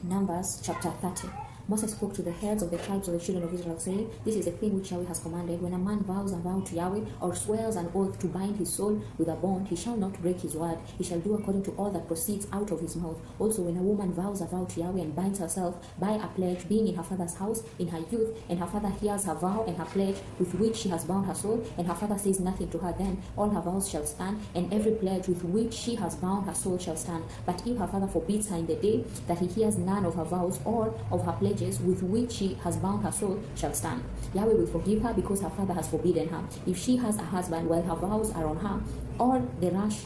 Numbers chapter 30. Moses spoke to the heads of the tribes of the children of Israel, saying, This is the thing which Yahweh has commanded. When a man vows a vow to Yahweh, or swears an oath to bind his soul with a bond, he shall not break his word. He shall do according to all that proceeds out of his mouth. Also, when a woman vows a vow to Yahweh and binds herself by a pledge, being in her father's house in her youth, and her father hears her vow and her pledge with which she has bound her soul, and her father says nothing to her, then all her vows shall stand, and every pledge with which she has bound her soul shall stand. But if her father forbids her in the day that he hears none of her vows or of her pledges with which she has bound her soul shall stand, Yahweh will forgive her because her father has forbidden her. If she has a husband while her vows are on her, or the rash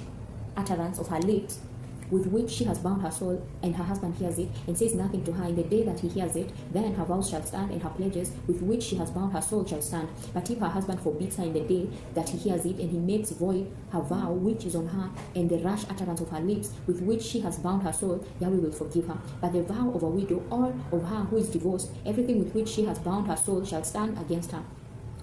utterance of her lips with which she has bound her soul, and her husband hears it and says nothing to her in the day that he hears it, then her vows shall stand, and her pledges with which she has bound her soul shall stand. But if her husband forbids her in the day that he hears it, and he makes void her vow which is on her, and the rash utterance of her lips with which she has bound her soul, Yahweh will forgive her. But the vow of a widow or of her who is divorced, everything with which she has bound her soul shall stand against her.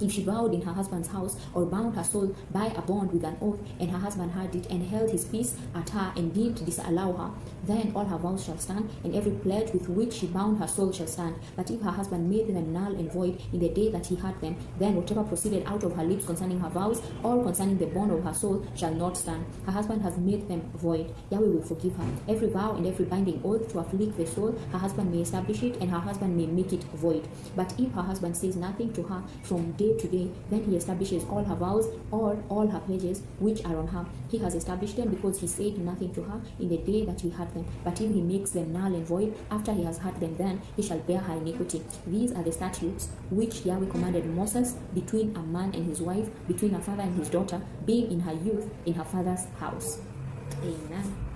If she vowed in her husband's house, or bound her soul by a bond with an oath, and her husband heard it, and held his peace at her, and did disallow her, then all her vows shall stand, and every pledge with which she bound her soul shall stand. But if her husband made them null and void in the day that he had them, then whatever proceeded out of her lips concerning her vows, or concerning the bond of her soul, shall not stand. Her husband has made them void. Yahweh will forgive her. Every vow and every binding oath to afflict the soul, her husband may establish it, and her husband may make it void. But if her husband says nothing to her from day to day, then he establishes all her vows or all her pledges which are on her. He has established them because he said nothing to her in the day that he had them. But if he makes them null and void after he has had them, then he shall bear her iniquity. These are the statutes which Yahweh commanded Moses between a man and his wife, between a father and his daughter, being in her youth in her father's house. Amen.